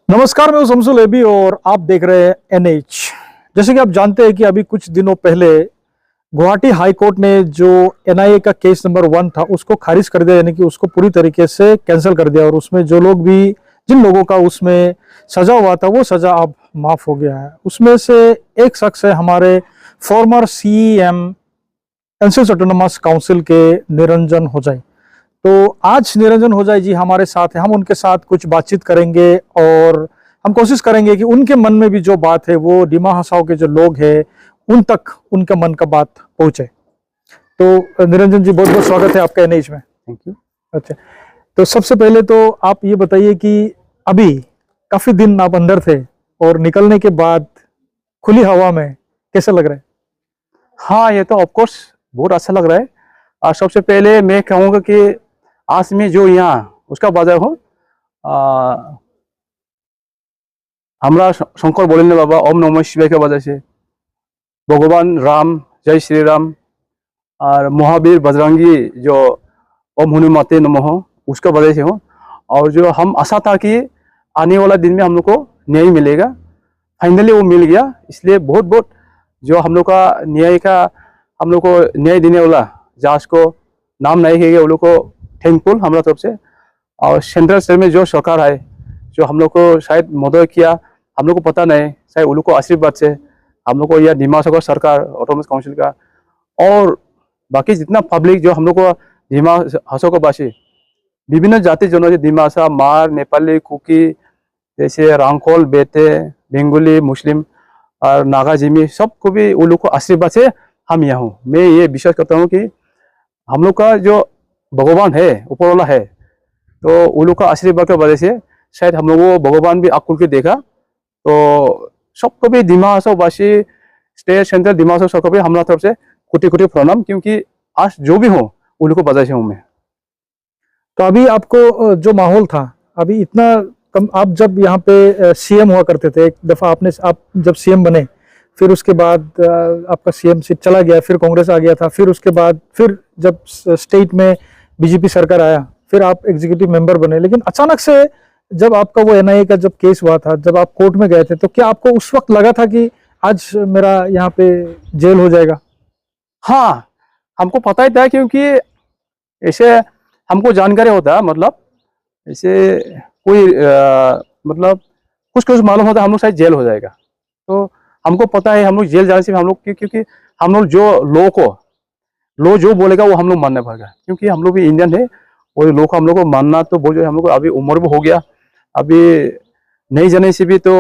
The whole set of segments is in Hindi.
नमस्कार, मैं हूं शमसुल एबी और आप देख रहे हैं एनएच। जैसे कि आप जानते हैं कि अभी कुछ दिनों पहले गुवाहाटी हाई कोर्ट ने जो एनआईए का केस नंबर 1 था उसको खारिज कर दिया, यानी कि उसको पूरी तरीके से कैंसिल कर दिया। और उसमें जो लोग भी जिन लोगों का उसमें सजा हुआ था वो सजा अब माफ हो गया है। उसमें से एक शख्स है हमारे farmer CM NCS autonomous council के निरंजन होजाई। तो आज निरंजन होजाई जी हमारे साथ है, हम उनके साथ कुछ बातचीत करेंगे और हम कोशिश करेंगे कि उनके मन में भी जो बात है वो डिमा हसाओ के जो लोग हैं उन तक उनका मन का बात पहुंचे। तो निरंजन जी, बहुत बहुत स्वागत है आपका एनएच में। Thank you. अच्छा, तो सबसे पहले तो आप ये बताइए कि अभी काफी दिन आप अंदर थे और निकलने के बाद खुली हवा में कैसा लग रहा है? हाँ, ये तो ऑफकोर्स बहुत अच्छा लग रहा है। और सबसे पहले मैं कहूँगा कि आज में जो यहाँ उसका वजह हो हमारा शंकर बोलेंगे बाबा ओम नमः शिवाय के वजह से, भगवान राम जय श्री राम और महावीर बजरंगी जो ओम हनुमते नमः उसका वजह से हो। और जो हम आशा था कि आने वाला दिन में हम लोग को न्याय मिलेगा, फाइनली वो मिल गया। इसलिए बहुत बहुत जो हम लोग का न्याय का हम लोग को न्याय देने वाला जज को नाम नहीं है वो लोग को थैंकफुल हमारा तरफ से। और सेंट्रल स्टेट में जो सरकार है जो हम लोग को शायद मदद किया, हम लोग को पता नहीं, शायद वो लोग को आशीर्वाद से हम लोग को यह डिमा हसाओ सरकार ऑटोनोमस काउंसिल का और बाकी जितना पब्लिक जो हम लोग को डिमा हसाओ वासी विभिन्न जाति जनजाति डिमासा मार नेपाली कुकी जैसे रांगखोल बेटे बेंगोली मुस्लिम और नागा जिमी सबको भी वो लोग को आशीर्वाद से हम यहाँ हूँ। मैं ये विश्वास करता हूँ कि हम लोग का जो भगवान है ऊपर वाला है, तो वो लोग का आशीर्वाद की वजह से शायद हम लोग को भगवान भी आँख खुल के देखा। तो सबको भी डिमा हसाओ वासी स्टेट सेंट्रल डिमा हसाओ सबको भी हमारा तरफ से कोटि कोटि प्रणाम, क्योंकि आज जो भी हो वो लोग को वजह से हूँ मैं। तो अभी आपको जो माहौल था अभी इतना कम, आप जब यहाँ पे सीएम हुआ करते थे, एक दफा आप जब सीएम बने फिर उसके बाद आपका सीएम सीट चला गया, फिर कांग्रेस आ गया था, फिर उसके बाद फिर जब स्टेट में बीजेपी सरकार आया फिर आप एग्जीक्यूटिव मेंबर बने। लेकिन अचानक से जब आपका वो एनआईए का जब केस हुआ था, जब आप कोर्ट में गए थे, तो क्या आपको उस वक्त लगा था कि आज मेरा यहाँ पे जेल हो जाएगा? हाँ, हमको पता ही था, क्योंकि ऐसे हमको जानकारी होता, मतलब ऐसे कोई मतलब कुछ कुछ मालूम होता हम लोग शायद जेल हो जाएगा। तो हमको पता है हम लोग जेल जाने से हम लोग क्योंकि हम लोग जो लो जो बोलेगा वो हम लोग मानना पड़ेगा, क्योंकि हम लोग भी इंडियन है और लो को हम लोग को मानना तो बोल जो हम लोग को अभी उम्र भी हो गया, अभी नहीं जाने से भी तो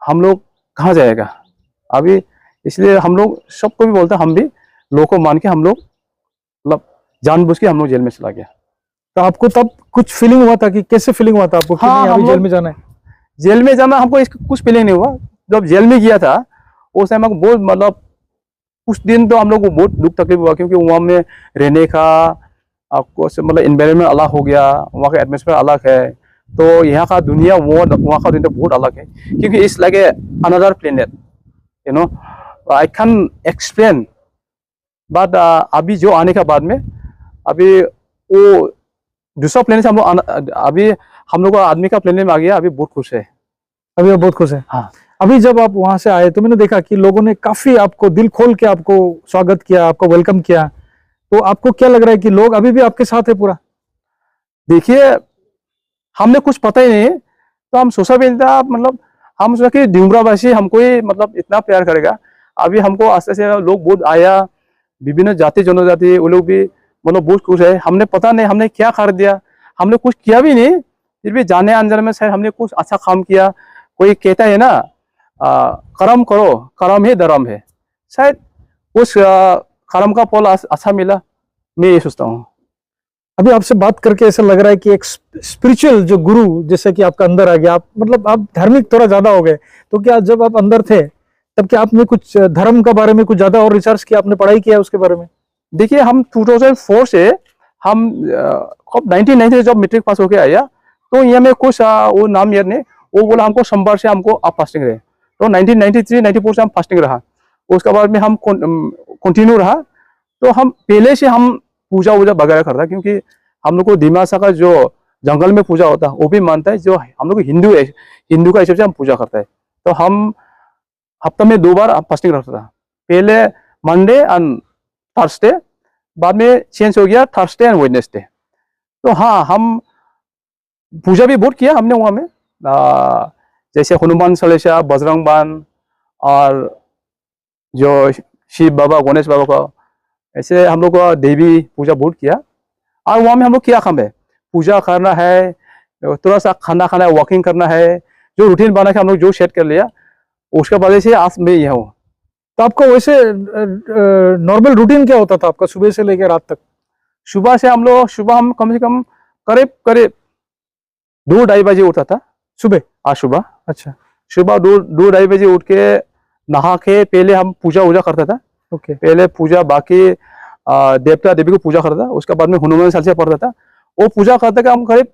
हम लोग कहाँ जाएगा अभी। इसलिए हम लोग सबको भी बोलते हम भी लो को मान के हम लोग मतलब जानबूझ के हम लोग जेल में चला गया। तो आपको तब कुछ फीलिंग हुआ था कि कैसे फीलिंग हुआ था आपको कि नहीं, अभी जेल में जाना है? जेल में जाना हमको इसका कुछ फीलिंग नहीं हुआ। जब जेल में गया था उस टाइम हमको बहुत मतलब कुछ दिन तो हम लोग को बहुत दुख तकलीफ हुआ, क्योंकि वहाँ में रहने का आपको मतलब इन्वायरमेंट अलग हो गया, वहाँ का एटमोसफेयर अलग है। तो यहाँ का दुनिया वहाँ का दुनिया बहुत अलग है, क्योंकि it's like a another planet, you know, I can explain. But अभी जो आने के बाद में अभी वो दूसरा प्लेनेट से हम लोग अभी हम लोग आदमी का प्लेनेट में आ गया, अभी बहुत खुश है। अभी आप बहुत खुश है? हाँ। अभी जब आप वहां से आए तो मैंने देखा कि लोगों ने काफी आपको दिल खोल के आपको स्वागत किया, आपको वेलकम किया। तो आपको क्या लग रहा है कि लोग अभी भी आपके साथ है पूरा? देखिए, हमने कुछ पता ही नहीं, तो हम सोचा भी नहीं था, मतलब हम सोचा कि डुंगरावासी हमको ही मतलब इतना प्यार करेगा। अभी हमको आस्ते से लोग बहुत आया, विभिन्न जाति जनजाति वो लोग भी मतलब बहुत खुश है। हमने पता नहीं हमने क्या कर दिया, हमने कुछ किया भी नहीं, फिर भी जाने अनजाने में शायद हमने कुछ अच्छा काम किया। कोई कहता है ना कर्म करो कर्म ही धर्म है, शायद उस कर्म का फल अच्छा मिला, मैं ये सोचता हूँ। अभी आपसे बात करके ऐसा लग रहा है कि एक स्पिरिचुअल जो गुरु जैसे कि आपका अंदर आ गया, आप मतलब आप धार्मिक थोड़ा ज्यादा हो गए। तो क्या जब आप अंदर थे तब क्या आपने कुछ धर्म के बारे में कुछ ज्यादा और रिसर्च किया, आपने पढ़ाई किया उसके बारे में? देखिए, हम 2004 से हम 1990 जब मैट्रिक पास होके आया, तो यहाँ में कुछ वो नाम याद नहीं, वो बोला हमको सोमवार से हमको आप फास्टिंग रहे। तो 1993-94 से हम फास्टिंग रहा, उसके बाद में हम कंटिन्यू रहा। तो हम पहले से हम पूजा वूजा वगैरह करता, क्योंकि हम लोग को डिमा हसाओ का जो जंगल में पूजा होता है वो भी मानता है। जो हम लोग हिंदू है, हिंदू का हिसाब से हम पूजा करते हैं। तो हम हफ्ता में 2 बार फास्टिंग रखता था, पहले मंडे एंड थर्सडे, बाद में चेंज हो गया थर्सडे एंड वेडनेसडे। तो हाँ, हम पूजा भी बहुत किया हमने वहाँ में, जैसे हनुमान चालीसा, बजरंग बाण और जो शिव बाबा, गणेश बाबा का, ऐसे हम लोग का देवी पूजा बहुत किया। और वहाँ में हम लोग क्या काम है, पूजा करना है, थोड़ा सा खाना खाना है, वॉकिंग करना है, जो रूटीन बना के हम लोग जो सेट कर लिया, उसके वजह से आज मैं यहाँ हूँ। तो आपका वैसे नॉर्मल रूटीन क्या होता था आपका सुबह से लेकर रात तक? सुबह से हम कम से कम करीब करीब 2-2:30 बजे उठता था सुबह? आज सुबह। अच्छा। सुबह 2-2:30 बजे उठ के नहा के पहले हम पूजा वूजा करता था। ओके। पहले पूजा, बाकी देवता देवी को पूजा करता था, उसके बाद में हनुमान चालीसा पढ़ता था। वो पूजा करते के हम करीब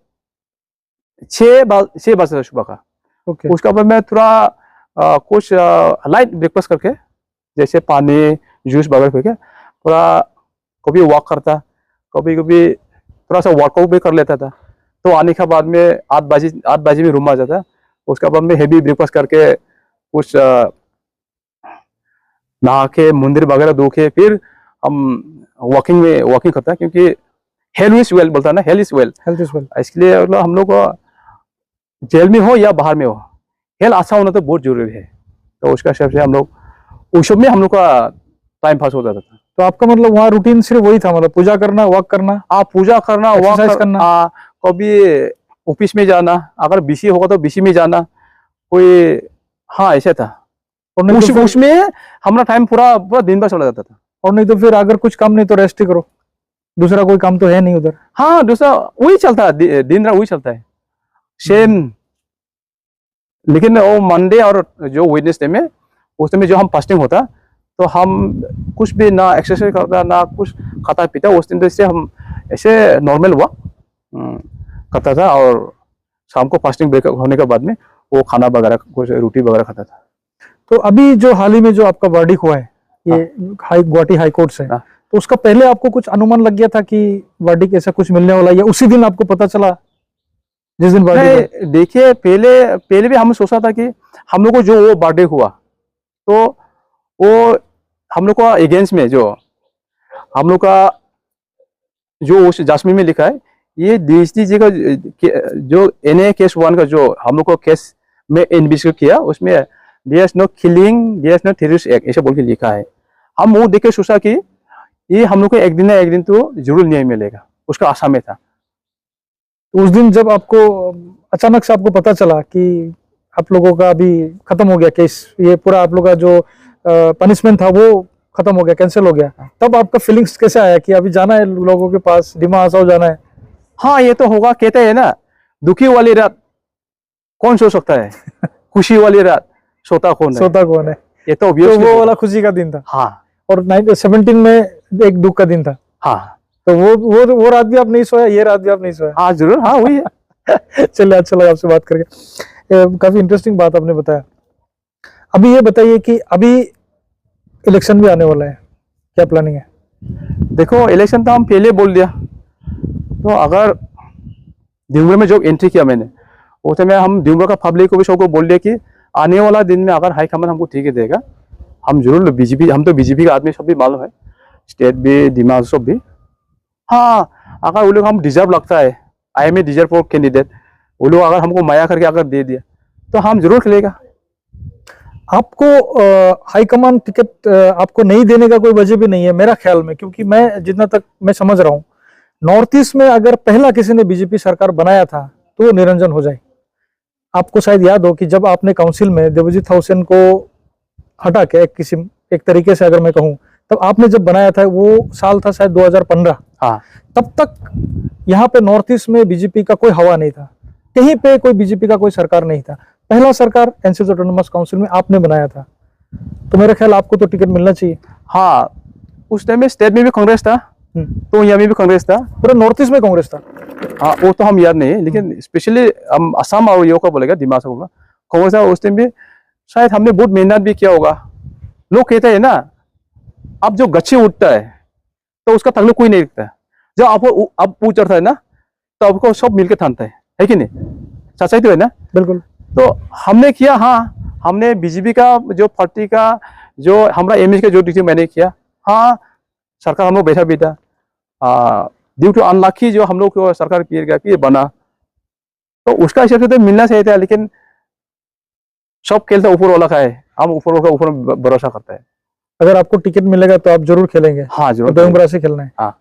6 बजता था सुबह का। ओके। उसके बाद में थोड़ा कुछ लाइट ब्रेकफास्ट करके, जैसे पानी जूस वगैरह पी के थोड़ा कभी वॉक करता, कभी कभी थोड़ा सा वर्कआउट भी कर लेता था। तो आने के बाद में 8 बजे में रूम आ जाता। उसके बाद में हेवी ब्रेकफास्ट करके कुछ नहा के मंदिर वगैरह धो के फिर हम वॉकिंग करता है, क्योंकि हेल्थ इज वेल बोलता है ना, health is well. Health is well. इसलिए मतलब हम लोग को जेल में हो या बाहर में हो, हेल्थ अच्छा होना तो बहुत जरूरी है। तो उसका हिसाब से हम लोग उस सब में हम लोग का टाइम पास हो जाता था। तो आपका मतलब वहाँ रूटीन सिर्फ वही था, मतलब पूजा करना, वॉक करना? पूजा करना, वॉक करना, कभी ऑफिस में जाना, अगर बीसी होगा तो बीसी में जाना, कोई, हाँ ऐसा था। और नहीं तो उसमें हमारा टाइम पूरा दिन भर चला जाता था। और नहीं तो फिर अगर कुछ काम नहीं तो रेस्ट ही करो, दूसरा कोई काम तो है नहीं उधर। हाँ, दूसरा वही चलता है, दिन रात वही चलता है सेम। लेकिन वो मंडे और जो वेडनेसडे में, उस दिन जो हम फास्टिंग होता, तो हम कुछ भी ना एक्सरसाइज करता ना कुछ खाता पीता। उस दिन से हम ऐसे नॉर्मल वॉक करता था, और शाम को फास्टिंग ब्रेक होने के बाद में वो खाना वगैरह कुछ रोटी वगैरह खाता था। तो अभी जो हाल ही में जो आपका वर्डिक्ट हुआ है ये गुवाहाटी हाई कोर्ट से, तो उसका पहले आपको कुछ अनुमान लग गया था कि वर्डिक्ट ऐसा कुछ मिलने वाला, या उसी दिन आपको पता चला जिस दिन वर्डिक्ट? देखिए, पहले भी हम सोचा था कि हम लोग को जो वो बर्थडे हुआ, तो वो हम लोग का अगेंस्ट में जो हम लोग का जो उस जासमीन में लिखा है, ये DST जी का जो NA केस 1 का जो हम लोग को केस में इन्वेस्टिगेट किया, उसमें there is no killing, there is no terrorist act, ऐसा बोल के लिखा है। हम वो देख के सोचा कि ये हम लोग को एक दिन ना एक दिन तो जरूर न्याय मिलेगा, उसका आशा में था। उस दिन जब आपको अचानक से आपको पता चला कि आप लोगों का अभी खत्म हो गया केस, ये पूरा आप लोग का जो पनिशमेंट था वो खत्म हो गया, कैंसिल हो गया, तब आपका फीलिंग्स कैसे आया कि अभी जाना है लोगों के पास, डिमा हसाओ जाना है? हाँ, ये तो होगा, कहते हैं ना, दुखी वाली रात कौन सो सकता है, खुशी वाली रात सोता कौन है? ये तो वो वाला खुशी का दिन था। हाँ। और 1917 में एक दुख का दिन था। हाँ। तो वो रात भी आप नहीं सोया, ये रात भी आप नहीं सोया? हाँ जरूर, हाँ वही है। चलिए, अच्छा लगा आपसे बात करके, काफी इंटरेस्टिंग बात आपने बताया। अभी ये बताइए कि अभी इलेक्शन भी आने वाला है, क्या प्लानिंग है? देखो, इलेक्शन तो हम पहले बोल दिया, तो अगर दिवंगरा में जो एंट्री किया मैंने, उसे में हम दिवंगरा का पब्लिक को भी सबको बोल दिया कि आने वाला दिन में अगर हाईकमान हमको ठीक है देगा, हम जरूर बीजेपी, हम तो बीजेपी का आदमी, सब भी मालूम है, स्टेट भी, दिमाग सब भी। हाँ, अगर वो लोग हम डिजर्व लगता है, I am a deserve for candidate, वो लोग अगर हमको माया करके अगर दे दिया तो हम जरूर खेलेगा। आपको हाईकमान टिकट आपको नहीं देने का कोई वजह भी नहीं है मेरा ख्याल में, क्योंकि मैं जितना तक मैं समझ रहा हूँ, नॉर्थ ईस्ट में अगर पहला किसी ने बीजेपी सरकार बनाया था तो वो निरंजन हो जाए। आपको शायद याद हो कि जब आपने काउंसिल में देवजीत हुसैन को हटा के एक तरीके से अगर मैं कहूँ, तब आपने जब बनाया था, वो साल था शायद 2015। हाँ। तब तक यहाँ पे नॉर्थ ईस्ट में बीजेपी का कोई हवा नहीं था, कहीं पे कोई बीजेपी का कोई सरकार नहीं था। पहला सरकार एनसीसी ऑटोनोमस काउंसिल में आपने बनाया था, तो मेरा ख्याल आपको तो टिकट मिलना चाहिए। हाँ, उस टाइम में स्टेट में भी कांग्रेस था, तो यहाँ में भी कांग्रेस था, पूरा नॉर्थ ईस्ट में कांग्रेस था। हाँ, वो तो हम याद नहीं है, लेकिन स्पेशली हम असम और यो का बोलेगा, दिमाग से बोला, कांग्रेस था उस टाइम भी। शायद हमने बहुत मेहनत भी किया होगा। लोग कहते हैं ना, अब जो गच्छे उठता है तो उसका तगलू कोई नहीं दिखता है, जब अब चढ़ता है ना तो आपको सब मिलकर ठानता है कि नहीं? सच्चाई तो है ना? बिल्कुल। तो हमने किया, हाँ हमने बीजेपी का जो पार्टी का जो हमारा एमएच का जो डिसीजन मैंने किया, हाँ सरकार हम लोग बैठा भी था, ड्यू टू अनलकी जो हम लोग को सरकार पीर बना, तो उसका हिसाब से तो मिलना चाहिए था, लेकिन सब खेलता ऊपर वाला का है, हम ऊपर वाला का ऊपर भरोसा करता है। अगर आपको टिकट मिलेगा तो आप जरूर खेलेंगे? हाँ जरूर, तो दोंगरा से खेलना है। हाँ।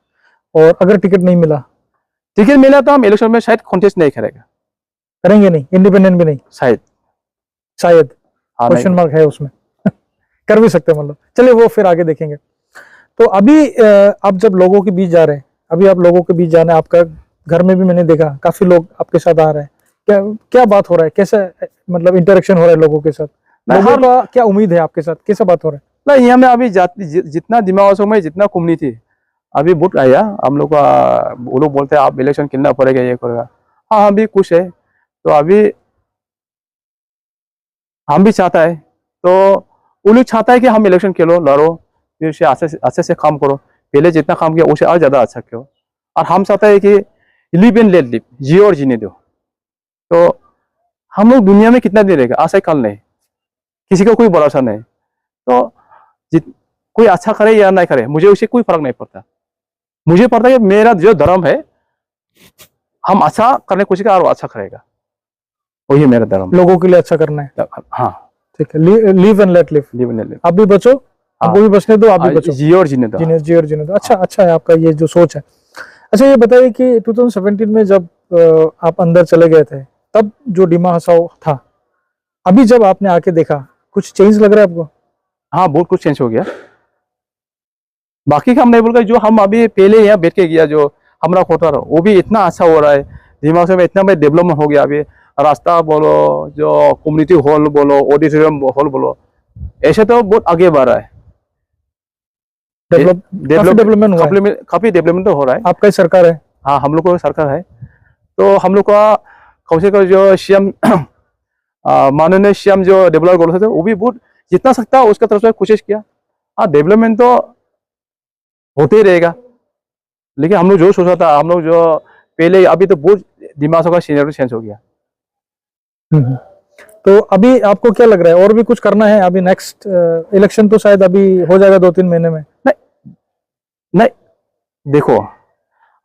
और अगर टिकट नहीं मिला? टिकट मिला तो हम इलेक्शन में शायद कॉन्टेस्ट नहीं करेगा। करेंगे नहीं? इंडिपेंडेंट भी नहीं? शायद। शायद हाँ, क्वेश्चन मार्क है उसमें। कर भी सकते हैं मतलब, चलिए वो फिर आगे देखेंगे। तो अभी आप जब लोगों के बीच जा रहे हैं, अभी आप लोगों के बीच जाना है, आपका घर में भी मैंने देखा काफी लोग आपके साथ आ रहे हैं, क्या क्या बात हो रहा है, कैसा मतलब इंटरेक्शन हो रहा है लोगों के साथ? लोगों का क्या उम्मीद है आपके साथ, कैसा बात हो रहा है? नहीं, यहाँ में अभी जितना दिमाग में जितना कम्युनिटी अभी वोट आया हम लोग का, वो लोग बोलते हैं आप इलेक्शन खेलना पड़ेगा, ये करेगा। हाँ हम भी खुश है, तो अभी हम भी चाहता है, तो वो लोग चाहता है कि हम इलेक्शन खेलो, लड़ो, फिर से अच्छे से काम करो, पहले जितना काम किया उससे और ज़्यादा अच्छा करो। और हम चाहता है कि लिव एंड लेट लिव, जियो और जीने दो। तो हम लोग दुनिया में कितना दिन रहेगा, आज से कल नहीं, किसी का कोई भरोसा नहीं। तो कोई अच्छा करे या नहीं करे मुझे उससे कोई फर्क नहीं पड़ता। मुझे पड़ता है कि मेरा जो धर्म है, हम अच्छा करने की कोशिश करें और वो अच्छा करेगा, वही मेरा धर्म। लोगों के लिए अच्छा करना है। हाँ ठीक है, live and let live. Live and let live. आप भी बचो, आपको भी बचने दो, आप भी बचो, जियो और जीने दो। जियो और जीने दो। अच्छा, अच्छा है आपका ये जो सोच है। अच्छा ये बताइए कि 2017 में जब आप अंदर चले गए थे, तब जो डिमा हसाओ था, अभी जब आपने आके देखा, कुछ चेंज लग रहा है आपको? हाँ बहुत कुछ चेंज हो गया। बाकी का हम नहीं बोल, जो हम अभी पहले यहाँ बैठ के गया, जो हमारा क्वार्टर वो भी इतना अच्छा हो रहा है, दिमाग में इतना डेवलपमेंट हो गया। अभी रास्ता बोलो, जो कम्युनिटी हॉल बोलो, ऑडिटोरियम हॉल बोलो, ऐसे तो बहुत आगे बढ़ रहा है। डेवलपमेंट हुआ है, काफी डेवलपमेंट तो हो रहा है। आपका ही सरकार है? हाँ हम लोग को सरकार है, तो हम लोग का कम से कम जो सीएम माननीय सीएम जो डेवलप कर रहे थे, वो भी बहुत जितना सकता उसका तरफ से कोशिश किया। हाँ डेवलपमेंट तो होते ही रहेगा, लेकिन हम लोग जो सोचा था, हम लोग जो पहले, अभी तो बहुत दिमाग का सीनियर चेंज हो गया। तो अभी आपको क्या लग रहा है, और भी कुछ करना है अभी? नेक्स्ट इलेक्शन तो शायद अभी हो जाएगा 2-3 महीने में। नहीं देखो,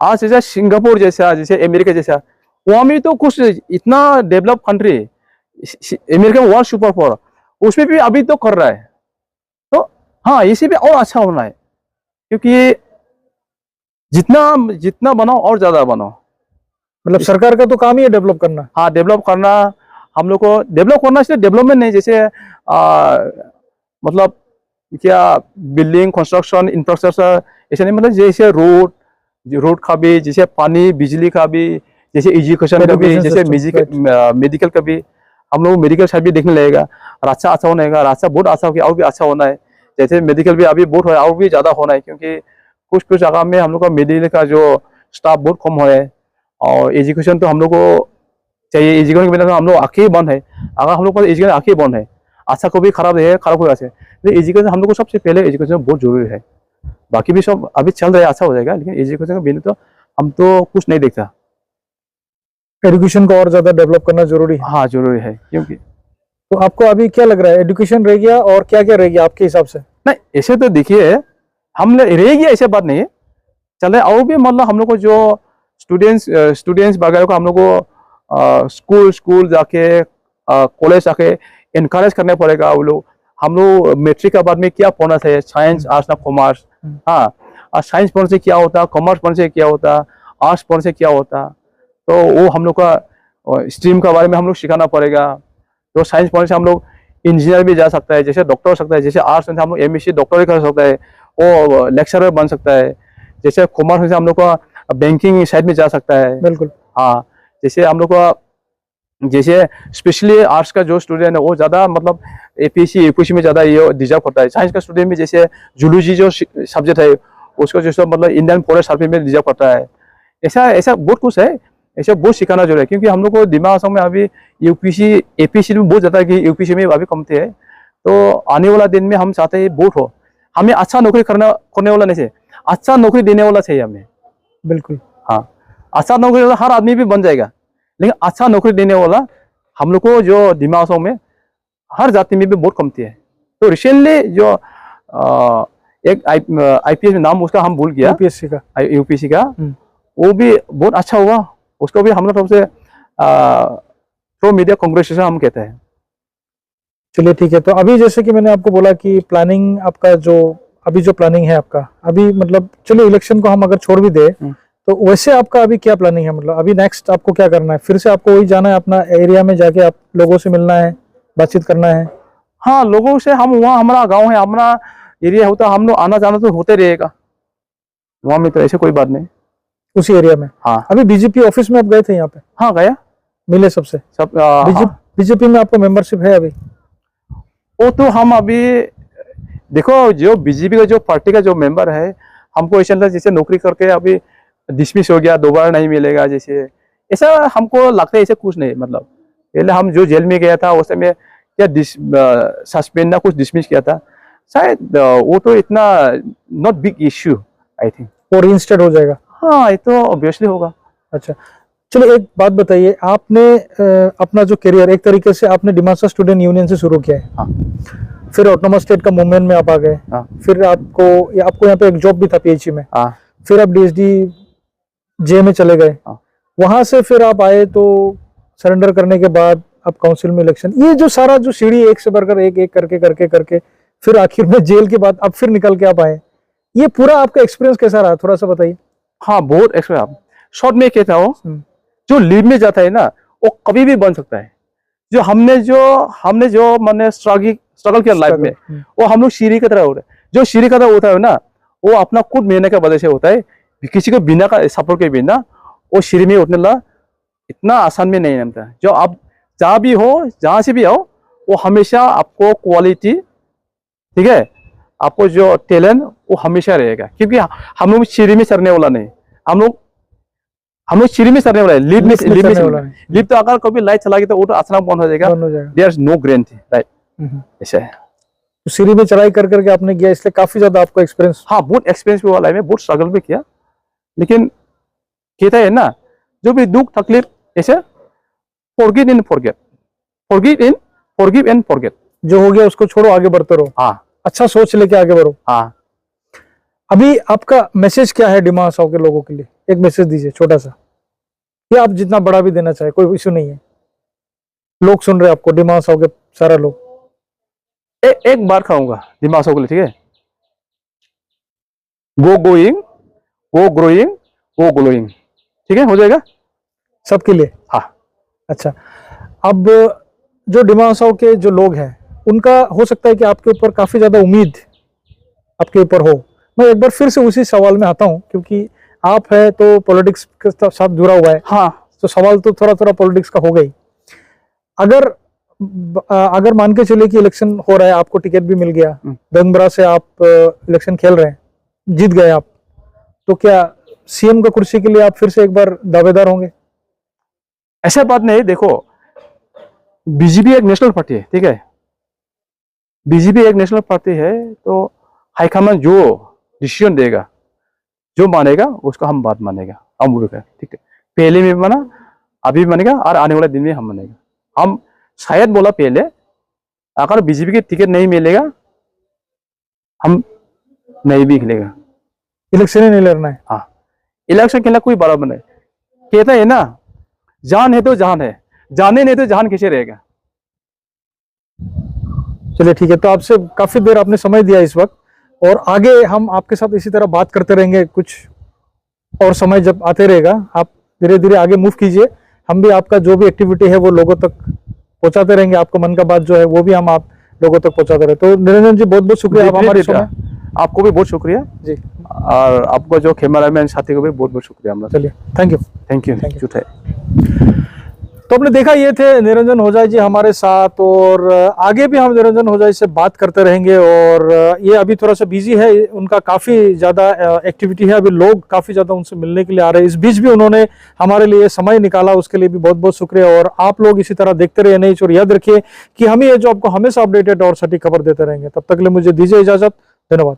आज जैसा सिंगापुर जैसा, जैसे अमेरिका जैसा, वहां में तो कुछ इतना develop country, America world super power, उसमें भी अभी तो कर रहा है। तो हाँ इसी भी और अच्छा होना है, क्योंकि जितना बनाओ और ज्यादा बनाओ। मतलब सरकार का तो काम ही है डेवलप करना। हाँ डेवलप करना, हम लोग को डेवलप करना, इसलिए डेवलपमेंट नहीं जैसे मतलब क्या बिल्डिंग कंस्ट्रक्शन इंफ्रास्ट्रक्चर ऐसे नहीं, मतलब जैसे रोड का भी, जैसे पानी बिजली का भी, जैसे एजुकेशन का भी, जैसे मेडिकल का भी। हम लोग मेडिकल साइड भी देखने लगेगा, रास्ता अच्छा होने का, रास्ता बहुत अच्छा हो गया, और भी अच्छा होना है। जैसे मेडिकल भी अभी बहुत है, और भी ज्यादा होना है, क्योंकि कुछ जगह में हम लोग का मेडिकल का जो स्टाफ बहुत कम है। और एजुकेशन तो हम लोग को चाहिए, एजुकेशन के बिना तो हम लोग आंखें बंद है। अगर हम लोग का एजुकेशन आंखें बंद है, अच्छा को भी खराब है, खराब हो जाए, लेकिन एजुकेशन हम लोग को सबसे पहले एजुकेशन बहुत जरूरी है। बाकी भी सब अभी चल रहा है, अच्छा हो जाएगा, लेकिन एजुकेशन के बिना तो हम तो कुछ नहीं देखता। एजुकेशन को और ज्यादा डेवलप करना जरूरी है। हाँ जरूरी है, क्योंकि तो आपको अभी क्या लग रहा है, एजुकेशन रह गया और क्या क्या रह गया आपके हिसाब से? नहीं ऐसे तो देखिए, हम रह गया ऐसे बात नहीं है, चल रहे। और भी मतलब हम लोग को जो स्टूडेंट्स वगैरह को हम लोग को स्कूल जाके, कॉलेज जाके इनकरेज करना पड़ेगा। वो लोग, हम लोग मैट्रिक के बाद में क्या पढ़ना चाहिए, साइंस आर्ट्स ना कॉमर्स। हाँ, और साइंस पढ़ने से क्या होता, कॉमर्स पढ़ने से क्या होता, आर्ट्स पढ़ने से क्या होता, तो वो हम लोग का स्ट्रीम के बारे में हम लोग सिखाना पड़ेगा। तो साइंस पढ़ने से हम लोग इंजीनियर भी जा सकता है, जैसे डॉक्टर हो सकता है। जैसे आर्ट्स में हम लोग एमएससी डॉक्टर भी कर सकता है, वो लेक्चरर बन सकता है। जैसे कॉमर्स से हम लोग का बैंकिंग साइड में जा सकता है। बिल्कुल। हाँ, जैसे हम लोग का, जैसे स्पेशली आर्ट्स का जो स्टूडेंट है वो ज़्यादा मतलब एपीएससी में ज़्यादा ये डिजर्व करता है। साइंस का स्टूडेंट भी जैसे जूलॉजी जो सब्जेक्ट है उसको जैसे मतलब इंडियन फॉरेस्ट सर्विस में डिजर्व करता है। ऐसा बहुत कुछ है, ऐसे बहुत सिखाना जरूरी है, क्योंकि हम लोग को दिमाग में अभी यूपीसी एपीएससी में बहुत ज़्यादा है कि यूपीसी में अभी कमते हैं। तो आने वाला दिन में हम चाहते हैं बहुत हो, हमें अच्छा नौकरी करने वाला नहीं चाहिए, अच्छा नौकरी देने वाला चाहिए हमें। बिल्कुल। हाँ, अच्छा नौकरी वाला हर आदमी भी बन जाएगा, लेकिन अच्छा नौकरी देने वाला हम लोग को जो दिमाग में हर जाति में भी बहुत कमती है। तो रिसेंटली जो एक IPS में नाम उसका हम भूल गया, यूपीएससी का यूपीएससी का, वो भी बहुत अच्छा हुआ। उसको भी हम लोग तरफ से प्रो मीडिया कांग्रेचुलेशन हम कहते हैं। चलिए ठीक है। तो अभी जैसे कि मैंने आपको बोला कि प्लानिंग आपका जो अभी जो प्लानिंग है आपका अभी, मतलब चलिए इलेक्शन को हम अगर छोड़ भी दे तो वैसे आपका अभी क्या प्लानिंग है? मतलब अभी नेक्स्ट आपको क्या करना है? फिर से आपको वही जाना है, अपना एरिया में जाके आप लोगों से मिलना है, बातचीत करना है? हाँ, लोगों से हम वहाँ, हमारा गांव है, हमारा एरिया होता, हम लोग आना जाना तो होते रहेगा वहाँ में, तो ऐसे कोई बात नहीं। उसी एरिया में? हाँ। अभी बीजेपी ऑफिस में आप गए थे यहाँ पे? हाँ गया, मिले सबसे? सब बीजेपी में आपको मेंबरशिप है अभी? वो तो हम अभी देखो, जो बीजेपी का जो पार्टी का जो मेंबर है, हमको ऐसा लगता है जैसे नौकरी करके अभी डिसमिस हो गया, दोबारा नहीं मिलेगा, जैसे ऐसा हमको लगता है। ऐसे कुछ नहीं, मतलब पहले हम जो जेल में गया था उस समय क्या सस्पेंड ना कुछ डिसमिस किया था शायद, वो तो इतना not big issue I think. और इंस्टेड हो जाएगा? हाँ, ये तो ऑब्वियसली होगा। अच्छा, चलो एक बात बताइए, आपने अपना जो करियर एक तरीके से आपने डिमासा स्टूडेंट यूनियन से शुरू किया है। हाँ। फिर ऑटोनोमस स्टेट का मूवमेंट में आप आ गए। हाँ। फिर आपको यहाँ पे एक जॉब भी था PHE में। हाँ। फिर आप DSD जे में चले गए। हाँ। वहां से फिर आप आए, तो सरेंडर करने के बाद आप काउंसिल में इलेक्शन, ये जो सारा जो सीढ़ी एक से बढ़कर एक एक करके करके करके फिर आखिर में जेल के बाद अब फिर निकल के आप आए, ये पूरा आपका एक्सपीरियंस कैसा रहा, थोड़ा सा बताइए। हाँ, बहुत एक्सपीरियंस। शॉर्ट में कहता हूँ, जो लीव में जाता है ना, वो कभी भी बन सकता है। जो हमने जो मैंने स्ट्रगल किया लाइफ में, वो हम लोग सीढ़ी की तरह हो रहे हैं। जो सीढ़ी की तरह होता है ना, वो अपना खुद मेहनत की वजह से होता है, किसी को बिना का सपोर्ट के बिना वो सीढ़ी में उठने ला इतना आसान में नहीं बनता। जो आप जहाँ भी हो, जहाँ से भी आओ, वो हमेशा आपको क्वालिटी, ठीक है, आपको जो टैलेंट वो हमेशा रहेगा। क्योंकि हम लोग सीढ़ी में चढ़ने वाला नहीं, हम लोग सीढ़ी में चढ़ने वाला है, लिफ्ट तो अगर कभी लाइट चला गया तो वो तो अचानक बंद हो जाएगा। There is no guarantee, right? ऐसा है। तो सीढ़ी में चढ़ाई कर करके आपने किया, इसलिए काफी ज्यादा आपको एक्सपीरियंस? हाँ, बहुत एक्सपीरियंस भी हुआ लाइफ में, बहुत स्ट्रगल भी किया। लेकिन कहता है ना, जो भी दुख तकलीफ ऐसे फॉरगिव एंड फॉरगेट, जो हो गया उसको छोड़ो, आगे बढ़ते रहो। हाँ, अच्छा सोच लेके आगे बढ़ो। हाँ। अभी आपका मैसेज क्या है डिमा हसाओ के लोगों के लिए? एक मैसेज दीजिए छोटा सा, या आप जितना बड़ा भी देना चाहे, कोई इशू नहीं है। लोग सुन रहे हैं आपको, डिमा हसाओ के सारा लोग। एक बार कहूंगा डिमा हसाओ के लिए, ठीक है? गो गोइंग, गो ग्रोइंग, गो ग्लोइंग, ठीक है? हो जाएगा सबके लिए? हाँ। अच्छा, अब जो डिमा हसाओ के जो लोग हैं, उनका हो सकता है कि आपके ऊपर काफी ज्यादा उम्मीद आपके ऊपर हो। मैं एक बार फिर से उसी सवाल में आता हूं, क्योंकि आप है तो पॉलिटिक्स के साथ जुड़ा हुआ है। हाँ। तो सवाल तो थोड़ा थोड़ा पॉलिटिक्स का हो गई। अगर मान के चले कि इलेक्शन हो रहा है, आपको टिकट भी मिल गया, दंगबरा से आप इलेक्शन खेल रहे हैं, जीत गए आप, तो क्या CM का कुर्सी के लिए आप फिर से एक बार दावेदार होंगे? ऐसा बात नहीं, देखो, बीजेपी एक नेशनल पार्टी है, ठीक है? बीजेपी एक नेशनल पार्टी है, तो हाईकमान जो डिसीजन देगा, जो मानेगा, उसका हम बात मानेगा, हम बोलेगा, ठीक है? पहले में माना, अभी भी मानेगा, और आने वाले दिन में हम मानेगा। हम शायद बोला पहले, अगर बीजेपी की टिकट नहीं मिलेगा, हम नहीं भी खेलेगा, इलेक्शन ही नहीं लड़ना है। हाँ, इलेक्शन खेलना कोई बड़ा नहीं। कहता है ना, जान है तो जान है, जाने नहीं तो जान कैसे रहेगा। चलिए ठीक है, तो आपसे काफी देर आपने समय दिया इस वक्त, और आगे हम आपके साथ इसी तरह बात करते रहेंगे। कुछ और समय जब आते रहेगा, आप धीरे धीरे आगे मूव कीजिए, हम भी आपका जो भी एक्टिविटी है वो लोगों तक पहुंचाते रहेंगे। आपको मन का बात जो है वो भी हम आप लोगों तक पहुंचाते रहे। तो निरंजन जी, बहुत बहुत शुक्रिया, आप हमारे समय। आपको भी बहुत शुक्रिया जी, और आपको जो कैमरामैन साथी को भी बहुत बहुत शुक्रिया। चलिए, थैंक यू। Thank you. तो आपने देखा, ये थे निरंजन होजाई जी हमारे साथ, और आगे भी हम निरंजन होजाई से बात करते रहेंगे। और ये अभी थोड़ा सा बिजी है, उनका काफी ज्यादा एक्टिविटी है, अभी लोग काफी ज्यादा उनसे मिलने के लिए आ रहे हैं। इस बीच भी उन्होंने हमारे लिए समय निकाला, उसके लिए भी बहुत बहुत शुक्रिया। और आप लोग इसी तरह देखते रहिए NH, और याद रखिए कि हम ये जो आपको हमेशा अपडेटेड और सटीक खबर देते रहेंगे। तब तक के लिए मुझे दीजिए इजाजत, धन्यवाद।